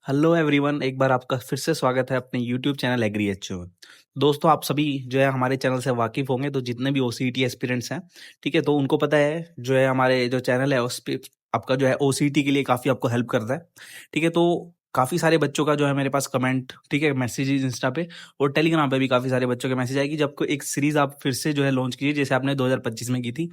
Hello everyone, एक बार आपका फिर से स्वागत है अपने यूट्यूब चैनल एग्री एचओ में। दोस्तों, आप सभी जो है हमारे चैनल से वाकिफ़ होंगे, तो जितने भी ओसीईटी एस्पिरेंट्स हैं, ठीक है, तो उनको पता है जो है हमारे जो चैनल है उस पे आपका जो है ओसीईटी के लिए काफ़ी आपको हेल्प करता है, ठीक है। तो काफ़ी सारे बच्चों का जो है मेरे पास कमेंट, ठीक है, मैसेजेस इंस्टा पे और टेलीग्राम पे भी काफ़ी सारे बच्चों के मैसेज आए कि जब कोई एक सीरीज़ आप फिर से जो है लॉन्च कीजिए, जैसे आपने 2025 में की थी,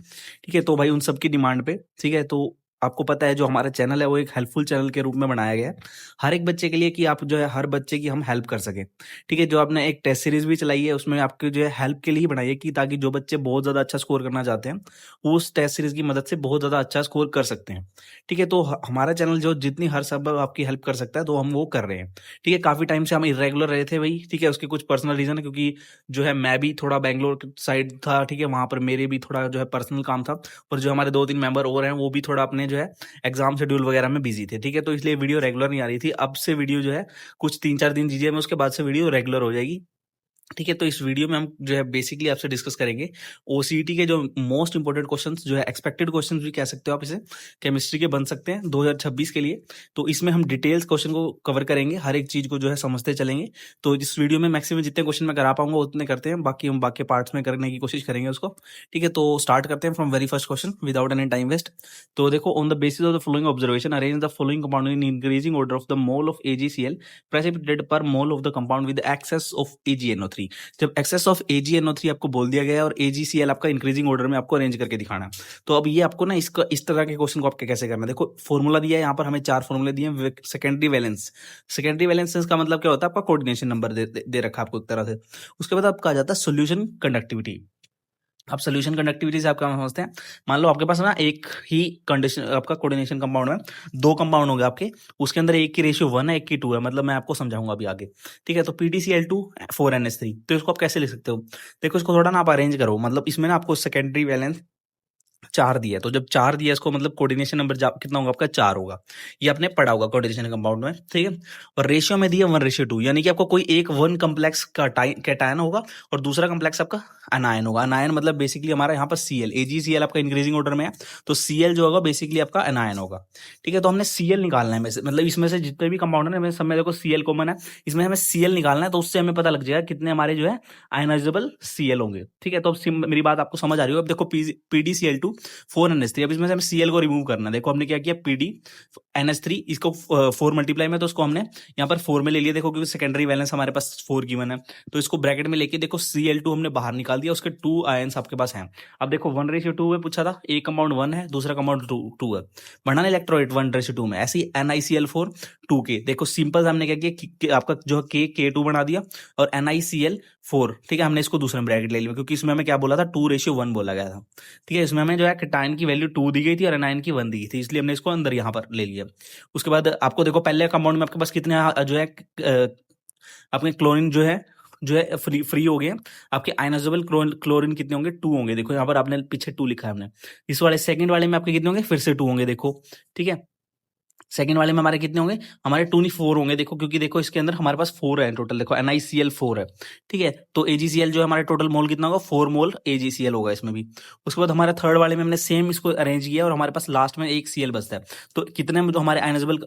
ठीक है। तो भाई उन सब की डिमांड पे, ठीक है, तो आपको पता है जो हमारा चैनल है वो एक हेल्पफुल चैनल के रूप में बनाया गया है हर एक बच्चे के लिए, कि आप जो है हर बच्चे की हम हेल्प कर सकें, ठीक है। जो आपने एक टेस्ट सीरीज भी चलाई है, उसमें आपके जो है हेल्प के लिए ही बनाई है, कि ताकि जो बच्चे बहुत ज़्यादा अच्छा स्कोर करना चाहते हैं वो उस टेस्ट सीरीज की मदद से बहुत ज़्यादा अच्छा स्कोर कर सकते हैं, ठीक है। तो हमारा चैनल जो जितनी हर सब आपकी हेल्प कर सकता है तो हम वो कर रहे हैं, ठीक है। काफ़ी टाइम से हम इरेगुलर रहे थे भाई, ठीक है। उसके कुछ पर्सनल रीज़न है, क्योंकि जो है मैं भी थोड़ा बैंगलोर साइड था, ठीक है, वहाँ पर मेरे भी थोड़ा जो है पर्सनल काम था, और जो हमारे 2-3 मेंबर और हैं वो भी थोड़ा अपने जो है एग्जाम शेड्यूल वगैरह में बिजी थे, ठीक है। तो इसलिए वीडियो रेगुलर नहीं आ रही थी। अब से वीडियो जो है कुछ 3-4 दिन दीजिए, मैं उसके बाद से वीडियो रेगुलर हो जाएगी, ठीक है। तो इस वीडियो में हम जो है बेसिकली आपसे डिस्कस करेंगे ओसीईटी के जो मोस्ट इंपोर्टेंट क्वेश्चंस, जो है एक्सपेक्टेड क्वेश्चंस भी कह सकते हो आप इसे, केमिस्ट्री के बन सकते हैं 2026 के लिए। तो इसमें हम डिटेल्स क्वेश्चन को कवर करेंगे, हर एक चीज को जो है समझते चलेंगे। तो इस वीडियो में मैक्सिमम जितने क्वेश्चन मैं करा पाऊंगा उतने करते हैं, बाकी हम बाकी पार्ट्स में करने की कोशिश करेंगे उसको, ठीक है। तो स्टार्ट करते हैं from very first question without any time waste. तो देखो, on the basis of the following observation arrange the following compound in increasing order of the mole of AgCl precipitated per mole of the compound with excess of AgNO3. जब excess of AgNO3 आपको बोल दिया गया है और AgCl आपका increasing order में आपको अरेंज करके दिखाना है, तो अब ये आपको ना इसका इस तरह के क्वेश्चन को आपके कैसे करना है। देखो, फॉर्मूला दिया है यहाँ पर, हमें 4 फॉर्मूले दिए हैं। सेकेंडरी वैलेंस, सेकेंडरी वैलेंस का मतलब क्या होता है, आपका कोऑर्डिनेशन नंबर दे रखा है आपको एक तरह से। उसके बाद आपका आ जाता है सोल्यूशन कंडक्टिविटी। अब सोल्यूशन कंडक्टिविटी से आप क्या समझते हैं, मान लो आपके पास ना एक ही कंडीशन आपका कोऑर्डिनेशन कंपाउंड है, 2 कंपाउंड होंगे आपके, उसके अंदर एक की रेशियो 1 है, एक की 2 है, मतलब मैं आपको समझाऊंगा अभी आगे, ठीक है। तो PDCl2 4NH3, तो इसको आप कैसे लिख सकते हो। देखो, इसको थोड़ा ना आप अरेंज करो, मतलब इसमें ना आपको सेकेंडरी वैलेंस 4 दिया है, तो जब 4 दिया इसको मतलब कोऑर्डिनेशन नंबर कितना होगा आपका, 4 होगा। ये आपने पढ़ा होगा कोऑर्डिनेशन कंपाउंड में, ठीक है। और रेशियो में दिया 1:2, यानी कि आपको कोई एक 1 कम्प्लेक्स का कैटायन होगा और दूसरा कम्प्लेक्स आपका अनायन होगा। अनायन मतलब बेसिकली हमारा यहाँ पर Cl, AgCl आपका इंक्रीजिंग ऑर्डर में है, तो Cl जो होगा बेसिकली आपका अनायन होगा, ठीक है। तो हमने Cl निकालना है, मतलब इसमें से जितने भी कंपाउंड है सब में देखो Cl कॉमन है, इसमें हमें Cl निकालना है, तो उससे हमें पता लग जाएगा कितने हमारे जो है आयनाइजेबल Cl होंगे, ठीक है। तो अब मेरी बात आपको समझ आ रही हो। अब देखो, PDCl2 4NH3, अब इसमें से हमें Cl को रिमूव करना है। देखो हमने क्या किया, PdNH3 इसको 4 मल्टीप्लाई में, तो उसको हमने यहाँ पर 4 में ले लिया, देखो क्योंकि सेकेंडरी वैलेंस हमारे पास 4 गिवन है, तो इसको ब्रैकेट में लेके देखो Cl2 हमने बाहर निकाल दिया, उसके 2 आयंस आपके पास हैं। अब देखो 1:2 में पूछा था, एक कंपाउंड 1 है, दूसरा कंपाउंड 2 है, बढ़ाना इलेक्ट्रोलाइट 1:2 में। ऐसे ही NiCl4 2K, देखो सिंपल हमने क्या किया आपका जो है K2 बना दिया, और NiCl4, ठीक है, हमने इसको दूसरे में ब्रैकेट ले लिया, क्योंकि इसमें हमें क्या बोला था, 2:1 बोला गया था, ठीक है। इसमें हमें जो है कैटायन की वैल्यू 2 दी गई थी और एनायन की 1 दी गई थी, इसलिए हमने इसको अंदर यहाँ पर ले लिया। उसके बाद आपको देखो, पहले कंपाउंड में आपके पास कितने जो है अपने क्लोरीन जो है फ्री फ्री हो गए। आपके आयनाइजेबल क्लोरीन कितने होंगे, 2 होंगे, देखो यहाँ पर आपने पीछे 2 लिखा है हमने। इस वाले सेकंड वाले में आपके कितने होंगे, फिर से 2 होंगे, देखो, ठीक है। सेकंड वाले में हमारे कितने होंगे, हमारे 2 नहीं 4 होंगे, देखो क्योंकि देखो इसके अंदर हमारे पास 4 है टोटल, देखो NiCl4 है, ठीक है। तो AgCl जो है हमारे टोटल मोल कितना होगा, 4 मोल AgCl होगा इसमें भी। उसके बाद हमारे थर्ड वाले में हमने सेम इसको अरेंज किया और हमारे पास लास्ट में एक Cl बचता है, तो कितने में तो हमारे आयनाइजेबल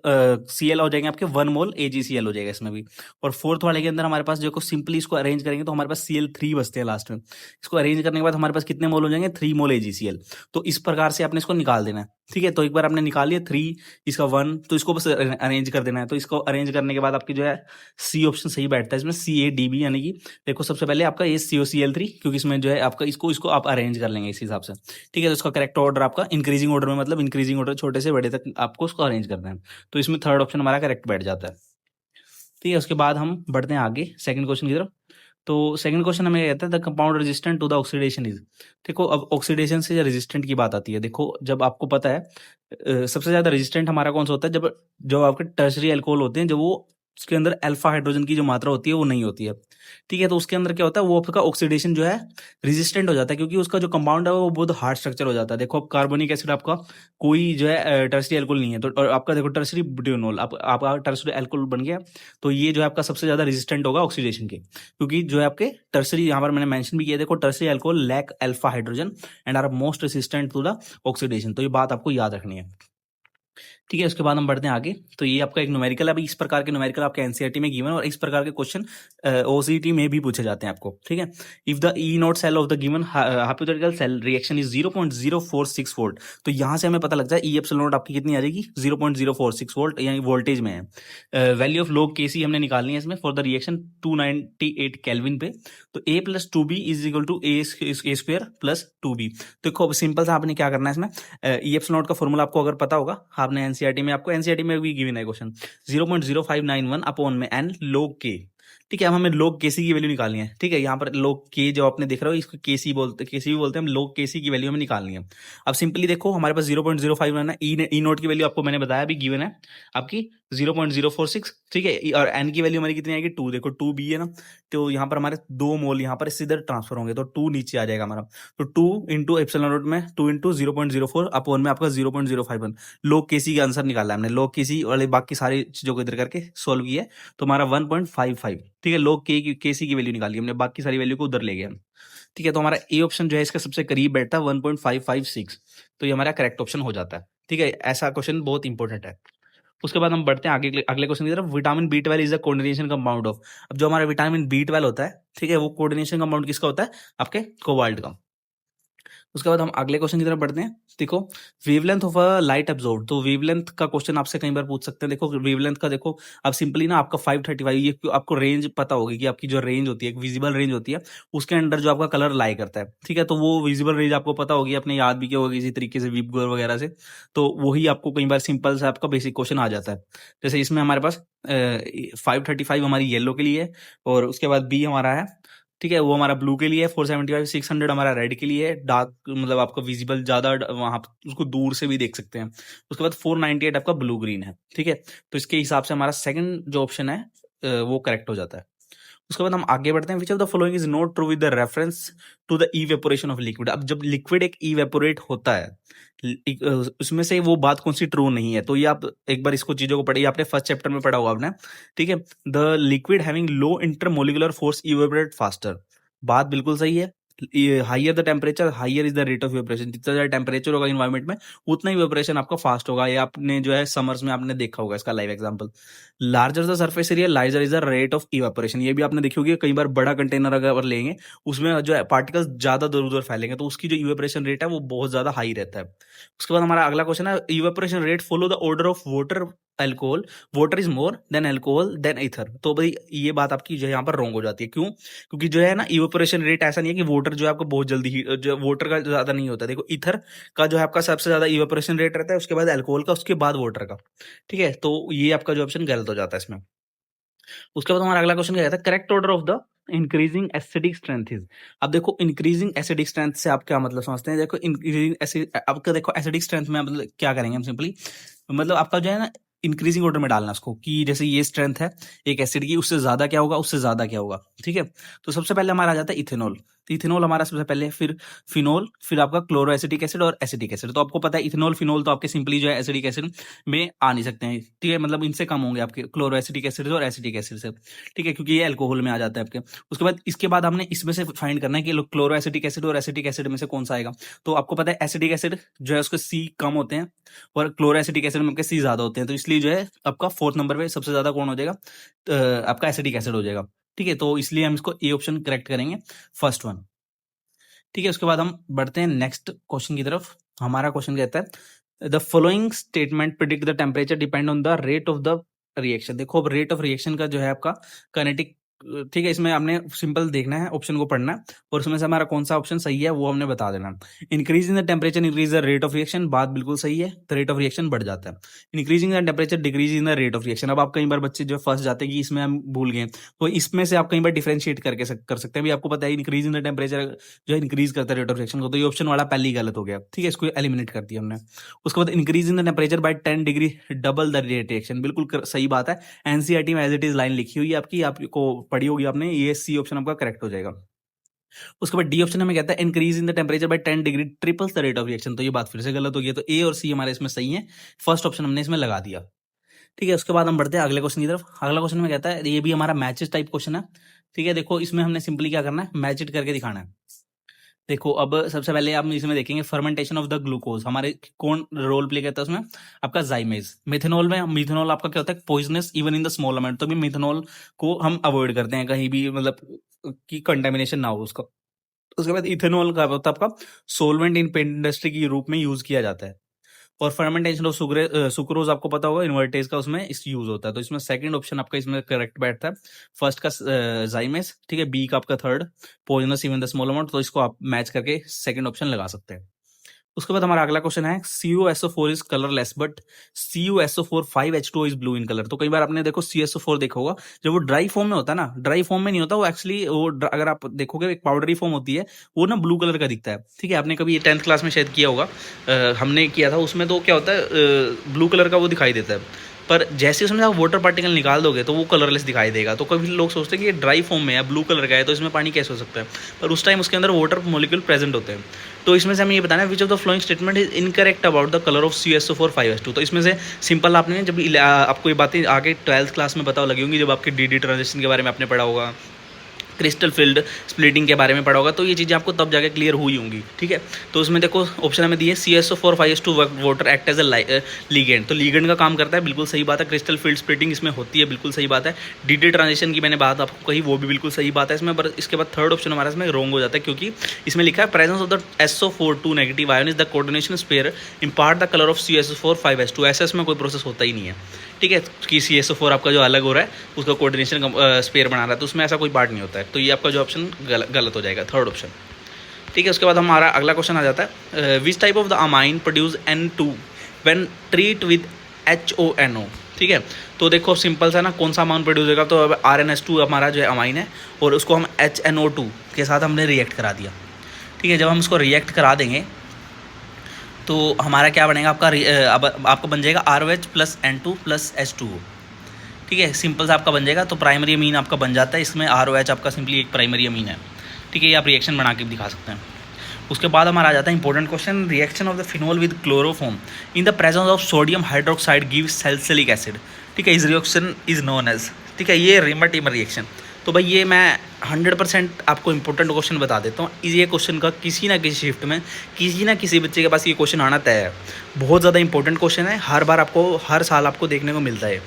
Cl हो जाएंगे आपके, 1 मोल AgCl हो जाएगा इसमें भी। और फोर्थ वाले के अंदर हमारे पास जो सिंपली इसको अरेंज करेंगे तो हमारे पास Cl3 बचते हैं लास्ट में। इसको अरेंज करने के बाद हमारे पास कितने मोल हो जाएंगे, 3 मोल AgCl। तो इस प्रकार से आपने इसको निकाल देना है, ठीक है। तो एक बार आपने निकाल लिया 3, इसका 1, तो इसको बस अरेंज कर देना है। तो इसको अरेंज करने के बाद आपकी जो है सी ऑप्शन सही बैठता है इसमें, CADB, यानी कि देखो सबसे पहले आपका ये COCl3, क्योंकि इसमें जो है आपका इसको इसको आप अरेंज कर लेंगे इस हिसाब से, ठीक है। तो इसका करेक्ट ऑर्डर आपका इंक्रीजिंग ऑर्डर में, मतलब इंक्रीजिंग ऑर्डर छोटे से बड़े तक आपको उसको अरेंज करना है, तो इसमें थर्ड ऑप्शन हमारा करेक्ट बैठ जाता है, ठीक है। उसके बाद हम बढ़ते हैं आगे सेकंड क्वेश्चन की तरफ। तो सेकंड क्वेश्चन हमें कहता है the compound resistant to the oxidation is. देखो, अब ऑक्सीडेशन से रेजिस्टेंट की बात आती है, देखो जब आपको पता है सबसे ज्यादा रेजिस्टेंट हमारा कौन सा होता है, जब जो आपके टर्शरी अल्कोहल होते हैं, जब वो उसके अंदर अल्फा हाइड्रोजन की जो मात्रा होती है वो नहीं होती है, ठीक है। तो उसके अंदर क्या होता है, वो आपका ऑक्सीडेशन जो है रेजिस्टेंट हो जाता है, क्योंकि उसका जो कंपाउंड है वो बहुत हार्ड स्ट्रक्चर हो जाता है। देखो, अब कार्बोनिक एसिड आपका कोई जो है टर्शरी अल्कोहल नहीं है, तो और आपका देखो टर्शरी ब्यूटेनॉल आपका टर्शरी अल्कोहल बन गया, तो ये जो है आपका सबसे ज्यादा रेजिस्टेंट होगा ऑक्सीडेशन के, क्योंकि जो है आपके टर्सरी, यहाँ पर मैंने मेंशन भी किया, देखो tertiary alcohol lack alpha hydrogen and are most resistant to the oxidation, तो ये बात आपको याद रखनी है। ठीक है, उसके बाद हम बढ़ते हैं आगे। तो ये आपका एक न्यूमेरिकल है। अभी इस प्रकार के न्यूमेरिकल आपके एनसीईआरटी में गिवन है और इस प्रकार के क्वेश्चन ओसीटी में भी पूछे जाते हैं आपको। ठीक है, if the E naught cell of the given hypothetical cell reaction is 0.046 volt, तो यहाँ से हमें पता लगता है ई एप्सिलॉन नोट आपकी कितनी आ जाएगी, 0.046 वोल्ट, यानी वोल्टेज में है। वैल्यू ऑफ लोग के सी हमने निकालनी है इसमें फॉर द रिएक्शन 298 केल्विन पे। तो A plus two B is equal to A square plus two B. देखो सिंपल सा आपने क्या करना है इसमें, ई एप्सिलॉन नोट का फॉर्मूला आपको अगर पता होगा, आपने एनसीईआरटी में, आपको एनसीईआरटी में भी गिवन है क्वेश्चन, 0.0591 अपॉन में एन लोग के। ठीक है, अब हमें लोग केसी की वैल्यू निकालनी है। ठीक है, यहाँ पर लोग के जो आपने देख रहे हो इसको केसी बोलते, केसी भी बोलते हैं, हम लोग केसी की वैल्यू हमें निकालनी है। अब सिंपली देखो हमारे पास 0.051 है, ई नोट की वैल्यू आपको मैंने बताया अभी गिवन है आपकी 0.046। ठीक है, और एन की वैल्यू हमारी कितनी आएगी, 2। देखो 2 बी है ना, तो यहाँ पर हमारे 2 मोल यहाँ पर सीधे ट्रांसफर होंगे, तो 2 नीचे आ जाएगा हमारा। तो 2 इंटू एप्सिलॉन नॉट में 2 इंटू 0.04 अपॉन में आपका 0.051। लोग केसी का आंसर निकाला है हमने, लोग केसी वाले बाकी सारी चीजों को इधर करके सोल्व किया है, तो हमारा 1.55। ठीक है, लोग केसी की वैल्यू निकाली हमने, बाकी सारी वैल्यू को उधर ले गए हम। ठीक है, तो हमारा ए ऑप्शन जो है इसका सबसे करीब बैठता है 1.556, तो ये हमारा करेक्ट ऑप्शन हो जाता है। ठीक है, ऐसा क्वेश्चन बहुत इंपॉर्टेंट है। उसके बाद हम बढ़ते हैं आगे अगले क्वेश्चन की तरफ। Vitamin B 12 is the coordination compound of. अब जो हमारा विटामिन बी 12 होता है, ठीक है, वो कोऑर्डिनेशन कंपाउंड किसका होता है, आपके कोबाल्ट का। उसके बाद हम अगले क्वेश्चन की तरफ बढ़ते हैं। देखो wavelength of a light absorb, तो वेवलेंथ का क्वेश्चन आपसे कई बार पूछ सकते हैं। देखो वेवलेंथ का देखो, अब सिंपली ना आपका 535, ये आपको रेंज पता होगी कि आपकी जो रेंज होती है, एक विजिबल रेंज होती है, उसके अंडर जो आपका कलर लाई करता है। ठीक है, तो वो विजिबल रेंज आपको पता होगी, अपने याद भी किया होगा इसी तरीके से वीबगोर वगैरह से, तो वही आपको कई बार सिंपल से आपका बेसिक क्वेश्चन आ जाता है। जैसे इसमें हमारे पास 535 हमारी येलो के लिए है, और उसके बाद बी हमारा है, ठीक है, वो हमारा ब्लू के लिए है, 475 600 हमारा रेड के लिए है, डार्क मतलब आपका विजिबल ज्यादा वहां उसको दूर से भी देख सकते हैं। उसके बाद 498 आपका ब्लू ग्रीन है। ठीक है, तो इसके हिसाब से हमारा सेकंड जो ऑप्शन है वो करेक्ट हो जाता है। उसके बाद हम आगे बढ़ते हैं। Which of the following is not true with the reference to the evaporation of liquid. अब जब लिक्विड एक इवेपोरेट होता है, उसमें से वो बात कौन सी ट्रू नहीं है, तो ये आप एक बार इसको चीजों को पढ़िए, आपने फर्स्ट चैप्टर में पढ़ा होगा आपने। ठीक है, the liquid having low intermolecular force evaporate faster, बात बिल्कुल सही है। Higher the temperature higher is the rate of evaporation, जितना ज्यादा टेम्परेचर होगा इन्वायरमेंट में, उतना ही इवेपोरेशन आपका फास्ट होगा। ये आपने जो है समर्स में आपने देखा होगा इसका live example. Larger the surface area larger is the rate of evaporation, ये भी आपने देखी होगी, कई बार बड़ा कंटेनर अगर लेंगे उसमें जो है पार्टिकल्स ज्यादा दूर दूर फैलेंगे, तो उसकी जो इवेपोरेशन रेट है वो बहुत ज्यादा हाई रहता है। उसके बाद हमारा अगला क्वेश्चन है, evaporation rate follow the order of water alcohol, water is more than alcohol than ether. तो भाई ये बात आपकी जो है यहाँ पर रॉन्ग हो जाती है। क्यों? क्योंकि जो है ना इवेपोरेशन रेट ऐसा नहीं है कि वाटर जो है आपको बहुत जल्दी जो वाटर का ज्यादा नहीं होता। देखो ईथर का जो है आपका सबसे ज्यादा इवेपोरेशन रेट रहता है, उसके बाद अल्कोहल का, उसके बाद वाटर का। ठीक है, तो ये आपका जो ऑप्शन गलत हो जाता है इसमें। उसके बाद हमारा अगला क्वेश्चन क्या कहता है, correct order of the increasing acidic strength is. अब देखो इंक्रीजिंग एसिडिक स्ट्रेंथ से आप क्या मतलब समझते हैं, देखो इंक्रीजिंग एसिड, आपका देखो एसिडिक स्ट्रेंथ में मतलब क्या करेंगे हम सिंपली, मतलब आपका जो है ना इंक्रीजिंग ऑर्डर में डालना उसको, कि जैसे ये स्ट्रेंथ है एक एसिड की, उससे ज्यादा क्या होगा, उससे ज्यादा क्या होगा। ठीक है, तो सबसे पहले हमारा आ जाता है इथेनॉल, तो इथेनॉल हमारा सबसे पहले, फिर फिनोल, फिर आपका क्लोरो एसिटिक एसिड और एसिटिक एसिड। तो आपको पता है इथेनॉल फिनोल तो आपके सिंपली जो है एसिडिक एसिड में आ नहीं सकते हैं। ठीक है, मतलब इनसे कम होंगे आपके क्लोरो एसिटिक एसिड और एसिटिक एसिड से। ठीक है, क्योंकि ये अल्कोहल में आ जाता है आपके। उसके बाद इसके बाद हमने इसमें से फाइंड करना है कि क्लोरो एसिटिक एसिड और एसिटिक एसिड में से कौन सा आएगा। तो आपको पता है एसिटिक एसिड जो है उसके सी कम होते हैं और क्लोरो एसिटिक एसिड में आपके सी ज्यादा होते हैं, तो इसलिए जो है आपका फोर्थ नंबर पे सबसे ज्यादा कौन हो जाएगा, आपका एसिटिक एसिड हो जाएगा। ठीक है, तो इसलिए हम इसको ए ऑप्शन करेक्ट करेंगे, फर्स्ट वन। ठीक है, उसके बाद हम बढ़ते हैं नेक्स्ट क्वेश्चन की तरफ। हमारा क्वेश्चन कहता है the following statement predict the temperature depend on the rate of the reaction. देखो अब रेट ऑफ रिएक्शन का जो है आपका काइनेटिक, ठीक है, इसमें हमने सिंपल देखना है, ऑप्शन को पढ़ना है, और उसमें से हमारा कौन सा ऑप्शन सही है वो हमने बता देना। Increase in the temperature increase the rate of reaction, बात बिल्कुल सही है, तो रेट ऑफ रिएक्शन बढ़ जाता है। Increasing the temperature decrease in the rate of reaction, अब आप कई बार बच्चे जो फंस जाते हैं कि इसमें हम भूल गए, तो इसमें से आप कई बार डिफरेंशिएट करके कर सकते हैं। भी आपको पता है इंक्रीज इन द टेम्परेचर जो है इंक्रीज करता है रेट ऑफ रिएक्शन को, तो ये ऑप्शन वाला पहले ही गलत हो गया। ठीक है, इसको एलिमिनेट कर दिया हमने। उसके बाद increase in the temperature by 10 degree double the rate reaction, बिल्कुल सही बात है। एनसीईआरटी में एज इट इज लाइन लिखी हुई है आपकी, आपको पढ़ी होगी आपने, ये सी ऑप्शन आपका करेक्ट हो जाएगा। उसके बाद डी ऑप्शन हमें कहता है increase in the temperature by 10 degree triples the rate of reaction, तो ये बात फिर से गलत हो गई। तो ए और सी हमारे इसमें सही है, फर्स्ट ऑप्शन हमने इसमें लगा दिया। ठीक है, उसके बाद हम बढ़ते हैं अगले क्वेश्चन की तरफ। अगला क्वेश्चन में कहता है, ये भी हमारा मैचेस टाइप क्वेश्चन है। ठीक है, देखो इसमें हमने सिंपली क्या करना है, मैच इट करके दिखाना है। देखो अब सबसे पहले आप इसमें देखेंगे फर्मेंटेशन ऑफ द ग्लूकोज, हमारे कौन रोल प्ले करता है उसमें, आपका जाइमेज। मिथेनॉल में, मिथेनॉल आपका क्या होता है, poisonous even in the small amount, तो भी मिथेनॉल को हम अवॉइड करते हैं कहीं भी, मतलब कि कंटेमिनेशन ना हो उसका। उसके बाद इथेनॉल का होता है आपका सोलवेंट इन पेंट इंडस्ट्री के रूप में यूज किया जाता है। और फर्मेंटेशन ऑफ सुक्रोज आपको पता होगा इन्वर्टेज का उसमें इस यूज होता है। तो इसमें सेकंड ऑप्शन आपका इसमें करेक्ट बैठता है। फर्स्ट का जाइमेस, ठीक है, बी का आपका third poisonous even the small amount, तो इसको आप मैच करके सेकंड ऑप्शन लगा सकते हैं। उसके बाद हमारा अगला क्वेश्चन है CuSO4 is colourless but CuSO4 5H2O is blue in colour. तो कई बार आपने देखो CSO4 देखा होगा, जब वो ड्राई फॉर्म में होता है ना, ड्राई फॉर्म में नहीं होता वो एक्चुअली, वो अगर आप देखोगे एक पाउडरी फॉर्म होती है, वो ना ब्लू कलर का दिखता है। ठीक है, आपने कभी ये 10th क्लास में शायद किया होगा, हमने किया था उसमें। तो क्या होता है, ब्लू कलर का वो दिखाई देता है, पर जैसे उसमें आप वाटर पार्टिकल निकाल दोगे तो वो कलरलेस दिखाई देगा। तो कभी लोग सोचते हैं कि ये ड्राई फॉर्म में है, ब्लू कलर का है, तो इसमें पानी कैसे हो सकता है, पर उस टाइम उसके अंदर वाटर मॉलिक्यूल प्रेजेंट होते हैं। तो इसमें से हमें ये बताना है which of the following statement is incorrect about the colour of CuSO4 5H2। तो इसमें से सिंपल आपने जब आपको ये बातें आगे 12th क्लास में बताओ लगी होंगी, जब आपके DD ट्रांजिशन के बारे में आपने पढ़ा होगा, क्रिस्टल फील्ड स्प्लिटिंग के बारे में पढ़ा होगा, तो ये चीज़ें आपको तब जाके क्लियर हुई होंगी। ठीक है, तो उसमें देखो ऑप्शन हमें दिए CuSO4 5H2 water act as a ligand. तो लीगेंड का काम करता है, बिल्कुल सही बात है। क्रिस्टल फील्ड स्प्लिटिंग इसमें होती है, बिल्कुल सही बात है। DD ट्रांजिशन की मैंने बात आपको कही, वो भी बिल्कुल सही बात है इसमें। पर इसके बाद थर्ड ऑप्शन हमारा इसमें रॉन्ग हो जाता है, क्योंकि इसमें लिखा है presence of the SO4 2 negative ion is the coordination sphere impart the colour of CuSO4 5H2। ऐसा इसमें कोई प्रोसेस होता ही नहीं है। ठीक है, कि CuSO4 आपका जो अलग हो रहा है उसका कोऑर्डिनेशन स्पेयर बना रहा है, तो उसमें ऐसा कोई पार्ट नहीं होता है। तो ये आपका जो ऑप्शन गलत हो जाएगा, थर्ड ऑप्शन। ठीक है, उसके बाद हमारा अगला क्वेश्चन आ जाता है which type of the amine produce N2 when treat with HONO। ठीक है, तो देखो सिंपल सा ना, कौन सा अमाइन प्रोड्यूस होगा, तो अब RNS2 हमारा जो है अमाइन है, और उसको हम HNO2 के साथ हमने रिएक्ट करा दिया। ठीक है, जब हम उसको रिएक्ट करा देंगे तो हमारा क्या बनेगा, आपका अब आपको बन जाएगा ROH + N2 + H2O। ठीक है, सिंपल सा आपका बन जाएगा। तो प्राइमरी अमीन आपका बन जाता है इसमें, ROH आपका सिंपली एक प्राइमरी अमीन है। ठीक है, ये आप रिएक्शन बना के भी दिखा सकते हैं। उसके बाद हमारा आ जाता है important question, reaction of the phenol with chloroform in the presence of sodium hydroxide give salicylic acid. ठीक है, इस रिएक्शन इज नोन एज, ठीक है, ये रेमर-टेमर रिएक्शन। तो भाई ये मैं 100% आपको इंपॉर्टेंट क्वेश्चन बता देता हूँ। ये क्वेश्चन का किसी ना किसी शिफ्ट में किसी ना किसी बच्चे के पास ये क्वेश्चन आना तय है। बहुत ज़्यादा इंपॉर्टेंट क्वेश्चन है, हर बार आपको, हर साल आपको देखने को मिलता है।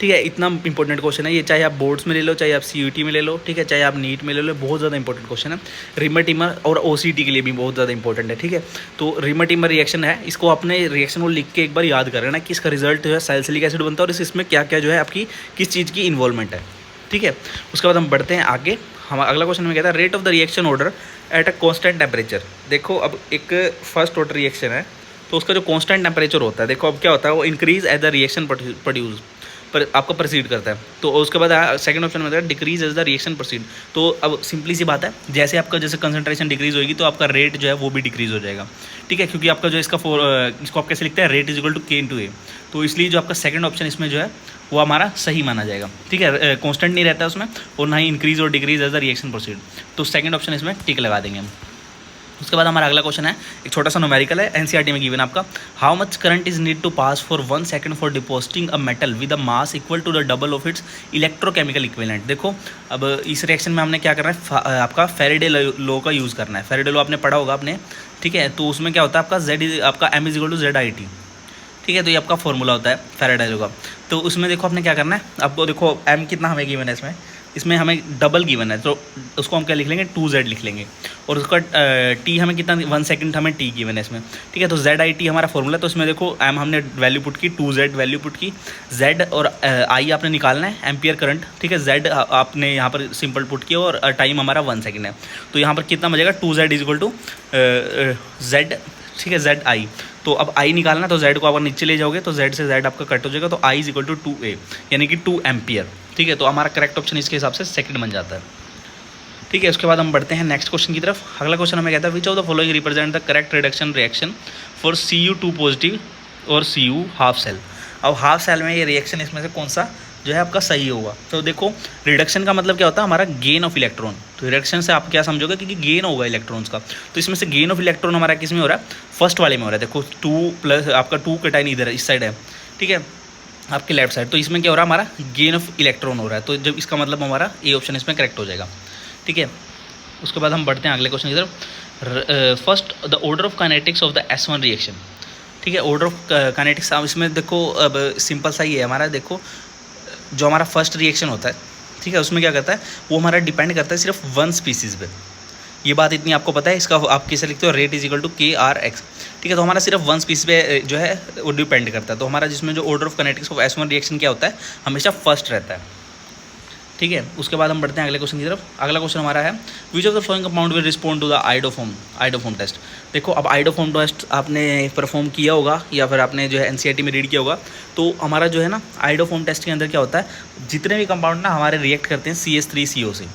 ठीक है, इतना इंपॉर्टेंट क्वेश्चन है ये, चाहे आप बोर्ड्स में ले लो, चाहे आप CUT में ले लो, ठीक है, चाहे आप नीट में ले लो, बहुत ज़्यादा इंपॉर्टेंट क्वेश्चन है। रिमर टिमर और OCT के लिए भी बहुत ज़्यादा इंपॉर्टेंट है। ठीक है, तो रिमर टिमर रिएक्शन है, इसको अपने रिएक्शन को लिख के एक बार याद कर लेना कि इसका रिजल्ट जो है सैलिसिलिक एसिड बनता है, और इसमें क्या क्या जो है आपकी किस चीज़ की इन्वॉल्वमेंट है। ठीक है, उसके बाद हम बढ़ते हैं आगे। हमारा अगला क्वेश्चन में कहता है rate of the reaction order at a constant temperature. देखो अब एक फर्स्ट ऑर्डर रिएक्शन है, तो उसका जो कॉन्स्टेंट टेम्परेचर होता है, देखो अब क्या होता है, वो increase as the reaction produce पर आपका प्रोसीड करता है। तो उसके बाद सेकंड ऑप्शन में होता है decrease as the reaction proceed. तो अब सिंपली सी बात है, जैसे आपका जैसे कंसंट्रेशन डिक्रीज होगी तो आपका रेट जो है वो भी डिक्रीज हो जाएगा। ठीक है, क्योंकि आपका जो इसको आप कैसे लिखते हैं, rate is equal to K/A। तो इसलिए जो आपका सेकंड ऑप्शन इसमें जो है वो हमारा सही माना जाएगा। ठीक है, कांस्टेंट नहीं रहता है उसमें, और ना ही इंक्रीज और decrease as the reaction proceed. तो सेकंड ऑप्शन इसमें टिक लगा देंगे हम। उसके बाद हमारा अगला क्वेश्चन है, एक छोटा सा न्यूमेरिकल है, NCERT में गिवन आपका, how much current is need to pass for 1 second for depositing a metal with a mass equal to the double of its electrochemical equivalent. देखो अब इस रिएक्शन में हमने क्या करना है, आपका फैराडे लॉ का यूज़ करना है। फैराडे लॉ आपने पढ़ा होगा आपने। ठीक है, तो उसमें क्या होता है, आपका M = ZIT। ठीक है, तो ये आपका फॉर्मूला होता है फैराडे लॉ का। तो उसमें देखो आपने क्या करना है, आपको देखो M कितना हमें गिवन है, इसमें हमें डबल गिवन है, तो उसको हम क्या लिख लेंगे, 2Z लिख लेंगे। और उसका T हमें कितना, 1 सेकंड हमें T गिवन है इसमें। ठीक है, तो ZIT हमारा फॉर्मूला। तो इसमें देखो M हमने वैल्यू पुट की, 2Z वैल्यू पुट की, Z और I आपने निकालना है, एम्पियर करंट। ठीक है, Z आपने यहाँ पर सिंपल पुट किया, और टाइम हमारा 1 सेकंड है। तो यहाँ पर कितना बचेगा, 2Z = Z। ठीक है, ZI। तो अब I निकालना, तो Z को आप नीचे ले जाओगे तो Z से Z आपका कट हो जाएगा, तो I = 2A, यानी कि 2 एम्पियर। ठीक है, तो हमारा करेक्ट ऑप्शन इसके हिसाब से सेकंड बन जाता है। ठीक है, उसके बाद हम बढ़ते हैं नेक्स्ट क्वेश्चन की तरफ। अगला क्वेश्चन हमें कहता है which of the following represent the correct reduction reaction for Cu2 positive और Cu हाफ सेल। अब हाफ सेल में ये रिएक्शन इसमें से कौन सा जो है आपका सही होगा। तो देखो रिडक्शन का मतलब क्या होता है, हमारा गेन ऑफ इलेक्ट्रॉन। तो रिडक्शन से आप क्या समझोगे, क्योंकि गेन होगा इलेक्ट्रॉन्स का। तो इसमें से गेन ऑफ इलेक्ट्रॉन हमारा किस में हो रहा है, फर्स्ट वाले में हो रहा है। देखो 2+ आपका 2 कटाइन इधर इस साइड है, ठीक है, आपके लेफ्ट साइड। तो इसमें क्या हो रहा है, हमारा गेन ऑफ इलेक्ट्रॉन हो रहा है। तो जब इसका मतलब हमारा ए ऑप्शन इसमें करेक्ट हो जाएगा। ठीक है, उसके बाद हम बढ़ते हैं अगले क्वेश्चन की तरफ। First the order of kinetics of the S1 reaction. ठीक है, ऑर्डर ऑफ काइनेटिक्स अब इसमें देखो, अब सिंपल सा ही है हमारा। देखो जो हमारा फर्स्ट रिएक्शन होता है, ठीक है, उसमें क्या करता है, वो हमारा डिपेंड करता है सिर्फ वन स्पीसीज़ पे। ये बात इतनी आपको पता है। इसका आप कैसे लिखते हो, rate is equal to KRX। ठीक है, तो हमारा सिर्फ वन स्पीसीज पे जो है वो डिपेंड करता है। तो हमारा जिसमें जो order of kinetics of S1 reaction क्या होता है, हमेशा फर्स्ट रहता है। ठीक है, उसके बाद हम बढ़ते हैं अगले क्वेश्चन की तरफ। अगला क्वेश्चन हमारा है, which of the following compound will respond to the iodoform test. देखो अब आइडोफॉर्म टेस्ट आपने परफॉर्म किया होगा या फिर आपने जो है NCERT में रीड किया होगा। तो हमारा जो है ना आइडोफॉर्म टेस्ट के अंदर क्या होता है, जितने भी कंपाउंड ना हमारे रिएक्ट करते हैं CH3CO से,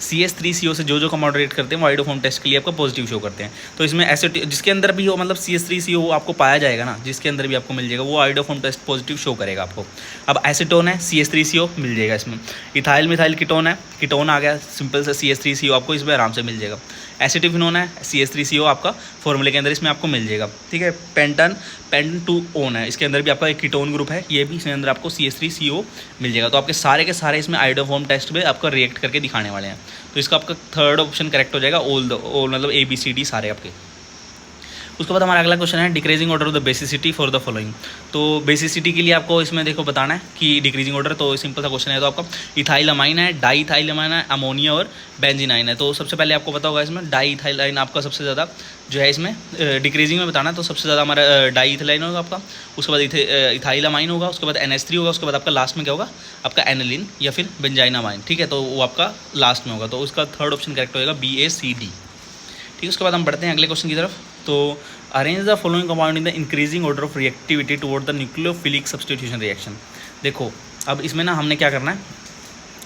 CH3CO से जो कंपाउंड रिएक्ट करते हैं वो आइडोफॉर्म टेस्ट के लिए आपको पॉजिटिव शो करते हैं। तो इसमें जिसके अंदर भी हो, मतलब CH3CO आपको पाया जाएगा ना, जिसके अंदर भी आपको मिल जाएगा, वो आइडोफॉर्म टेस्ट पॉजिटिव शो करेगा आपको। अब एसीटोन है, CH3CO मिल जाएगा इसमें। इथाइल मिथाइल कीटोन है, कीटोन आ गया सिंपल से, CH3CO आपको इसमें आराम से मिल जाएगा। एसिटिफिनोन है, CH3CO आपका फॉर्मूले के अंदर इसमें आपको मिल जाएगा। ठीक है, पेंटन 2 है, इसके अंदर भी आपका एक कीटोन ग्रुप है, ये भी इसके अंदर आपको CH3CO मिल जाएगा। तो आपके सारे के सारे इसमें आइडोफॉर्म टेस्ट में आपका रिएक्ट करके दिखाने वाले हैं। तो इसका आपका थर्ड ऑप्शन करेक्ट हो जाएगा, ऑल मतलब ABCD सारे आपके। उसके बाद हमारा अगला क्वेश्चन है, decreasing order of the basicity for the following. तो बेसिसिटी के लिए आपको इसमें देखो बताना है कि डिक्रीजिंग ऑर्डर, तो सिंपल सा क्वेश्चन है। तो आपका इथाइल अमाइन है, डाई इथाइल अमाइन है, अमोनिया और बेंजीनाइन है। तो सबसे पहले आपको पता होगा इसमें डाई इथाइलाइन आपका सबसे ज़्यादा जो है इसमें डिक्रीजिंग में बताना है। तो सबसे ज़्यादा हमारा डाई इथाइलाइन होगा आपका, उसके बाद इथाइल अमाइन होगा, उसके बाद NH3 होगा, उसके बाद आपका लास्ट में क्या होगा, आपका एनिलीन या फिर बेंजाइन अमाइन। ठीक है, तो वो आपका लास्ट में होगा। तो उसका थर्ड ऑप्शन करेक्ट होगा BACD। ठीक है, उसके बाद हम बढ़ते हैं अगले क्वेश्चन की तरफ। तो arrange the following compound in the increasing order of reactivity toward the nucleophilic substitution reaction. देखो अब इसमें ना हमने क्या करना है,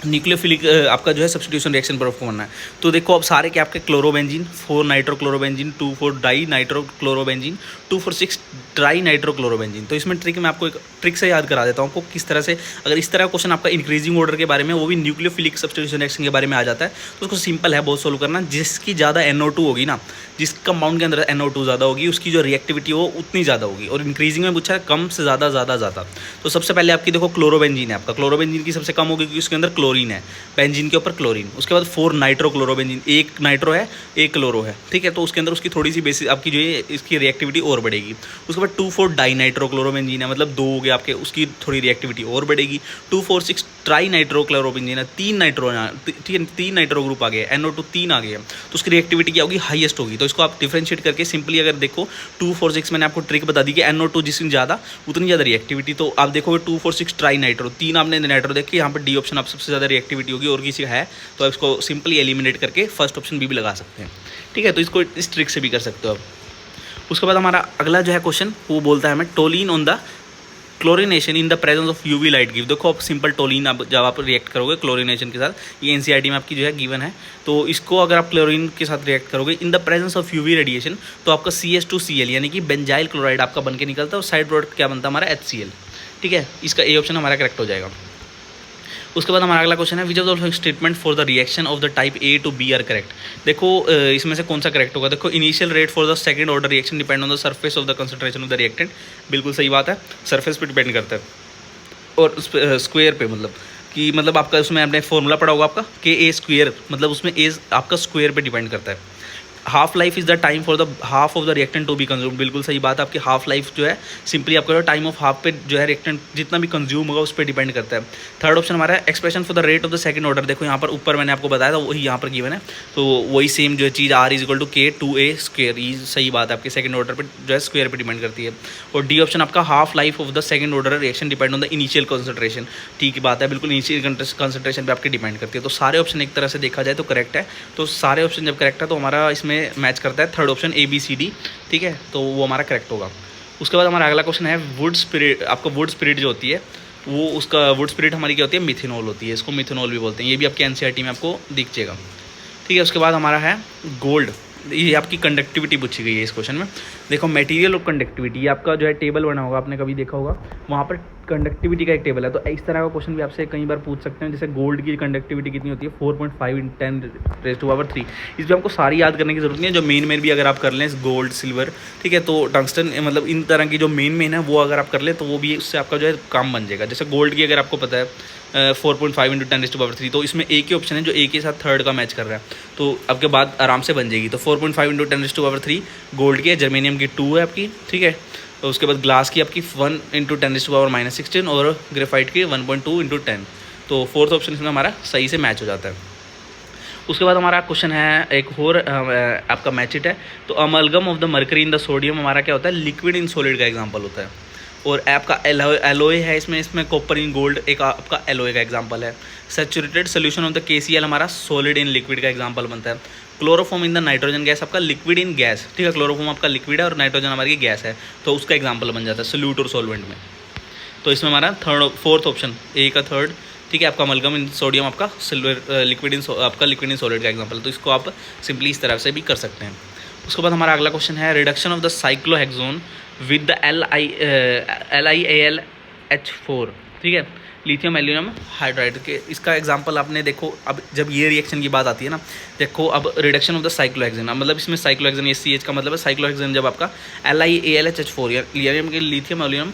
न्यूक्लियोफिलिक आपका जो है सब्स्टिट्यूशन रिएक्शन परफॉर्म करना है। तो देखो अब सारे के आपके chlorobenzene 4 nitrochlorobenzene 2,4 die nitrochlorobenzene 2,4,6 try nitrochlorobenzene. तो इसमें ट्रिक मैं आपको एक ट्रिक से याद करा देता हूँ आपको किस तरह से, अगर इस तरह का क्वेश्चन आपका इंक्रीजिंग ऑर्डर के बारे में, वो भी न्यूक्लियोफिलिक सब्स्टिट्यूशन रिएक्शन के बारे में आ जाता है, तो उसको सिंपल है बहुत सोल्व करना। जिसकी ज़्यादा NO2 होगी ना, जिस कंपाउंड के अंदर NO2 ज़्यादा होगी, उसकी जो रिएक्टिविटी वो उतनी ज़्यादा होगी। और इंक्रीजिंग में पूछा है कम से ज़्यादा ज़्यादा ज़्यादा। तो सबसे पहले आपकी देखो क्लोरोबेंजीन है, आपका क्लोरोबेंजीन की सबसे कम होगी क्योंकि उसके अंदर क्लोरीन है, बेंजीन के ऊपर क्लोरीन। उसके बाद 4 नाइट्रोक्लोरोबेंजीन, एक नाइट्रो है एक क्लोरो है। ठीक है, तो उसके अंदर उसकी थोड़ी सी बेसिक आपकी जो है इसकी रिएक्टिविटी और बढ़ेगी। उसके बाद 2,4 डाई नाइट्रोक्लोरोबेंजीन है, मतलब 2 हो गए आपके, उसकी थोड़ी रिएक्टिविटी और बढ़ेगी। 2,4,6 ट्राई नाइट्रोक्लोरोबेंजीन है, 3 नाइट्रो, ठीक है 3 नाइट्रो ग्रुप आ गए, NO2 3 आ गए हैं, तो उसकी रिएक्टिविटी क्या होगी, हाईएस्ट होगी। तो इसको आप डिफरेंशिएट करके सिंपली अगर देखो 2,4,6 मैंने आपको ट्रिक बता दी कि NO2 जितनी ज़्यादा उतनी ज़्यादा रिएक्टिविटी। तो आप देखोगे 2,4,6 ट्राई नाइट्रो, 3 आपने नाइट्रो देख के यहाँ पर D ऑप्शन आप सबसे ज़्यादा रिएक्टिविटी होगी और किसी है, तो आप इसको सिंपली एलिमिनेट करके फर्स्ट ऑप्शन भी लगा सकते हैं। ठीक है, तो इसको इस ट्रिक से भी कर सकते हो आप। उसके बाद हमारा अगला जो है क्वेश्चन वो बोलता है हमें toluene on the chlorination in the presence of UV light give. देखो आप सिंपल टोलिन आप जब आप रिएक्ट करोगे क्लोरिनेशन के साथ, ये NCERT में आपकी जो है गिवन है। तो इसको अगर आप क्लोरीन के साथ रिएक्ट करोगे in the presence of UV radiation, तो आपका CH2Cl यानी कि बेंजाइल क्लोराइड आपका बन के निकलता है और साइड प्रोडक्ट क्या बनता है हमारा HCl। ठीक है, इसका A ऑप्शन हमारा करेक्ट हो जाएगा। उसके बाद हमारा अगला क्वेश्चन है, which of the statement for the reaction of the type A to B are correct. देखो इसमें से कौन सा करेक्ट होगा। देखो initial rate for the second order reaction depend on the surface of the concentration of the reactant. बिल्कुल सही बात है, सरफेस पे डिपेंड करता है और स्क्वायर पे, मतलब कि मतलब आपका उसमें आपने फॉर्मूला पढ़ा होगा आपका KA², मतलब उसमें A आपका स्क्वायर पे डिपेंड करता है। Half life is the time for the half of the reactant to be consume. बिल्कुल सही बात है, आपकी हाफ लाइफ जो है सिंपली आपका टाइम ऑफ हाफ पे जो है रिएक्टेंट जितना भी कंज्यूम होगा उस पर डिपेंड करता है। थर्ड ऑप्शन हमारा है expression for the rate of the second order. देखो यहाँ पर ऊपर मैंने आपको बताया था वही यहाँ पर गिवन है, तो वही सेम जो है चीज़ R = K2A²। ये सही बात है, आपके सेकंड ऑर्डर पर जो है स्क्वायर पर डिपेंड करती है। और D ऑप्शन आपका half life of the second order reaction depend on the initial concentration. ठीक बात है, बिल्कुल इनिशियल कंसंट्रेशन पे आपके डिपेंड करती है। तो सारे ऑप्शन एक तरह से देखा जाए तो करेक्ट है। तो सारे ऑप्शन जब करेक्ट है तो हमारा इसमें मैच करता है थर्ड ऑप्शन ABCD। ठीक है, तो वो हमारा करेक्ट होगा। उसके बाद हमारा अगला क्वेश्चन है वुड स्पिरिट। आपका वुड स्पिरिट जो होती है वो उसका वुड स्पिरिट हमारी क्या होती है, मिथेनॉल होती है, इसको मिथेनॉल भी बोलते हैं। ये भी आपके NCERT में आपको दिख जाएगा। ठीक है, उसके बाद हमारा है गोल्ड। ये आपकी कंडक्टिविटी पूछी गई है इस क्वेश्चन में। देखो मटेरियल ऑफ कंडक्टिविटी, ये आपका जो है टेबल बना होगा, आपने कभी देखा होगा, वहाँ पर कंडक्टिविटी का एक टेबल है। तो इस तरह का क्वेश्चन भी आपसे कई बार पूछ सकते हैं। जैसे गोल्ड की कंडक्टिविटी कितनी होती है, 4.5 × 10⁻³ इस पर हमको सारी याद करने की जरूरत नहीं है। जो मेन भी अगर आप कर लें गोल्ड सिल्वर, ठीक है, तो टंगस्टन, मतलब इन तरह की जो मेन है वो अगर आप कर लें तो वो भी उससे आपका जो है काम बन जाएगा। जैसे गोल्ड की अगर आपको पता है 4.5 इंटू 10⁻³ तो इसमें एक ही ऑप्शन है जो ए के साथ थर्ड का मैच कर रहा है, तो आपके बाद आराम से बन जाएगी। तो 4.5 इंटू 10⁻³ गोल्ड की है, जर्मेनियम की 2 है आपकी, ठीक है। तो उसके बाद ग्लास की आपकी 1 इंटू 10⁻⁻16 और ग्रेफाइट की 1.2 इंटू 10। तो फोर्थ ऑप्शन इसमें हमारा सही से मैच हो जाता है। उसके बाद हमारा क्वेश्चन है एक और आपका मैच इट है। तो amalgam of the mercury in the sodium हमारा क्या होता है, लिक्विड इन सॉलिड का एग्जांपल होता है। और आपका एलोए है, इसमें कॉपर इन गोल्ड एक आपका एलोए का एग्जांपल है। Saturated solution of the KCl हमारा सॉलिड इन लिक्विड का एग्जांपल बनता है। Chloroform in the nitrogen gas आपका लिक्विड इन गैस, ठीक है। क्लोरोफॉर्म आपका लिक्विड है और नाइट्रोजन हमारी गैस है, तो उसका एग्जाम्पल बन जाता है सोल्यूट और सॉल्वेंट में। तो इसमें हमारा फोर्थ ऑप्शन ए का थर्ड, ठीक है। आपका अमलगम इन सोडियम आपका सिल्वर लिक्विड इन आपका लिक्विड इन सॉलिड का एग्जांपल है, तो इसको आप सिंपली इस तरह से भी कर सकते हैं। उसके बाद हमारा अगला क्वेश्चन है reduction of the cyclohexanone with the LiAlH4, ठीक है, लिथियम एल्यूमिनियम हाइड्राइड के। इसका एग्जांपल आपने देखो, अब जब ये रिएक्शन की बात आती है ना, देखो अब रिडक्शन ऑफ द साइक्लोहेक्सेन, मतलब इसमें साइक्लोहेक्सेन ये CH का मतलब है साइक्लोहेक्सेन, जब आपका LiAlH4 या लिथियम एल्यूमिनियम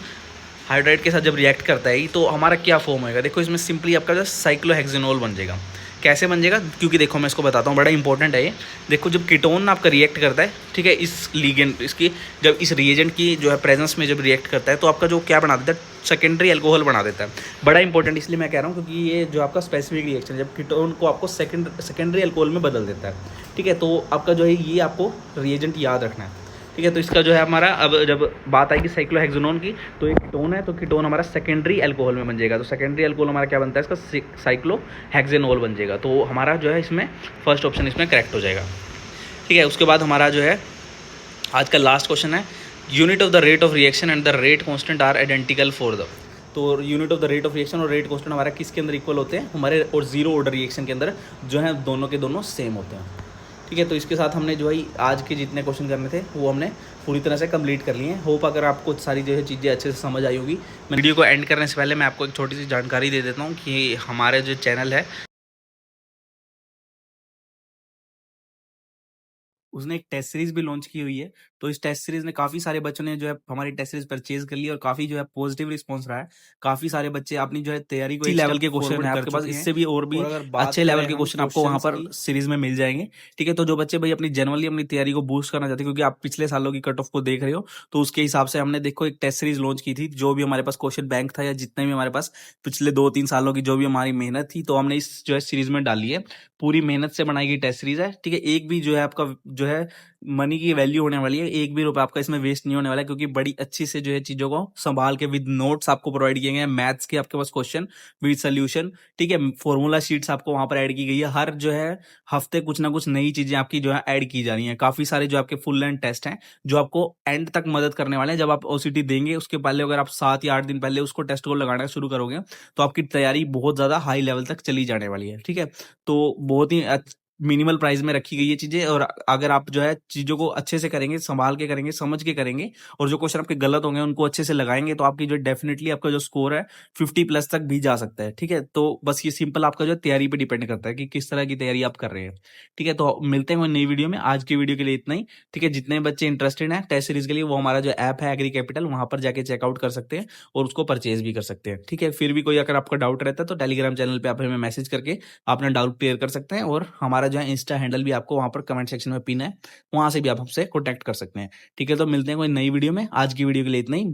हाइड्राइड के साथ जब रिएक्ट करता है तो हमारा क्या फॉर्म होएगा, देखो इसमें सिंपली आपका जो साइक्लोहेक्सेनोल बन जाएगा। कैसे बन जाएगा, क्योंकि देखो मैं इसको बताता हूँ, बड़ा इंपॉर्टेंट है ये। देखो जब कीटोन आपका रिएक्ट करता है, ठीक है, इस लीगेंड इसकी जब इस रिएजेंट की जो है प्रेजेंस में जब रिएक्ट करता है तो आपका जो क्या बना देता है, सेकेंडरी अल्कोहल बना देता है। बड़ा इंपॉर्टेंट इसलिए मैं कह रहा हूँ क्योंकि ये जो आपका स्पेसिफिक रिएक्शन जब कीटोन को आपको सेकेंडरी अल्कोहल में बदल देता है, ठीक है। तो आपका जो है ये आपको रिएजेंट याद रखना है, ठीक है। तो इसका जो है हमारा अब जब बात आएगी साइक्लोहेक्सेनोन की, तो एक कीटोन है तो कीटोन हमारा सेकेंडरी अल्कोहल में बन जाएगा। तो सेकेंडरी अल्कोहल हमारा क्या बनता है, इसका साइक्लोहेक्सेनोल बन जाएगा। तो हमारा जो है इसमें फर्स्ट ऑप्शन इसमें करेक्ट हो जाएगा, ठीक है। उसके बाद हमारा जो है आज का लास्ट क्वेश्चन है unit of the rate of reaction and the rate constant are identical for the. तो unit of the rate of reaction और रेट कॉन्स्टेंट हमारा किसके अंदर इक्वल होते हैं, हमारे और जीरो ऑर्डर रिएक्शन के अंदर जो है दोनों के दोनों सेम होते हैं, ठीक है। तो इसके साथ हमने जो है आज के जितने क्वेश्चन करने थे वो हमने पूरी तरह से कंप्लीट कर लिए हैं। होप अगर आपको सारी जो है चीज़ें अच्छे से समझ आई होगी। मैं वीडियो को एंड करने से पहले मैं आपको एक छोटी सी जानकारी दे देता हूँ कि हमारे जो चैनल है उसने एक टेस्ट सीरीज भी लॉन्च की हुई है। तो इस टेस्ट सीरीज में काफी सारे बच्चों ने जो है हमारी टेस्ट सीरीज परचेज कर ली और काफी जो है पॉजिटिव रिस्पांस रहा है। काफी सारे बच्चे अपनी जो है तैयारी को लेवल के क्वेश्चन है आपके पास, इससे भी और भी अच्छे लेवल के क्वेश्चन आपको वहां पर सीरीज में मिल जाएंगे, ठीक है। तो जो बच्चे भाई अपनी जनरली अपनी तैयारी को बूस्ट करना चाहते हैं, क्योंकि आप पिछले सालों की कट ऑफ को देख रहे हो, तो उसके हिसाब से हमने देखो एक टेस्ट सीरीज लॉन्च की थी। जो भी हमारे पास क्वेश्चन बैंक था या जितने भी हमारे पास पिछले 2-3 सालों की जो भी हमारी मेहनत थी, तो हमने इस जो है सीरीज में डाली है। पूरी मेहनत से बनाई गई टेस्ट सीरीज है, ठीक है। एक भी जो है आपका जो है मनी की वैल्यू होने वाली है, एक भी रुपया आपका इसमें वेस्ट नहीं होने वाला है, क्योंकि बड़ी अच्छी से जो है चीजों को संभाल के विद नोट्स आपको प्रोवाइड किए गए हैं, मैथ्स के आपके पास क्वेश्चन विद सोल्यूशन, ठीक है। फॉर्मूला शीट्स आपको वहां पर ऐड की गई है। हर जो है हफ्ते कुछ ना कुछ नई चीजें आपकी जो है ऐड की जा रही है। काफी सारे जो आपके फुल लेंथ टेस्ट हैं जो आपको एंड तक मदद करने वाले हैं। जब आप OCT देंगे उसके पहले अगर आप 7 या 8 दिन पहले उसको टेस्ट को लगाना शुरू करोगे तो आपकी तैयारी बहुत ज्यादा हाई लेवल तक चली जाने वाली है, ठीक है। तो बहुत ही मिनिमल प्राइस में रखी गई ये चीजें, और अगर आप जो है चीजों को अच्छे से करेंगे, संभाल के करेंगे, समझ के करेंगे, और जो क्वेश्चन आपके गलत होंगे उनको अच्छे से लगाएंगे, तो आपकी जो डेफिनेटली आपका जो स्कोर है 50+ तक भी जा सकता है, ठीक है। तो बस ये सिंपल आपका जो तैयारी पे डिपेंड करता है कि किस तरह की तैयारी आप कर रहे हैं, ठीक है। तो मिलते हैं नई वीडियो में। आज की वीडियो के लिए इतना ही, ठीक है। जितने बच्चे इंटरेस्टेड हैं टेस्ट सीरीज के लिए, वो हमारा जो ऐप है एग्री कैपिटल, वहां पर जाके चेकआउट कर सकते हैं और उसको परचेज भी कर सकते हैं, ठीक है। फिर भी कोई अगर आपका डाउट रहता है तो टेलीग्राम चैनल पे आप हमें मैसेज करके अपना डाउट क्लियर कर सकते हैं, और हमारा जो है इंस्टा हैंडल भी आपको वहां पर कमेंट सेक्शन में पिन है, वहां से भी आप हमसे कॉन्टैक्ट कर सकते हैं, ठीक है। तो मिलते हैं कोई नई वीडियो में। आज की वीडियो के लिए इतना ही।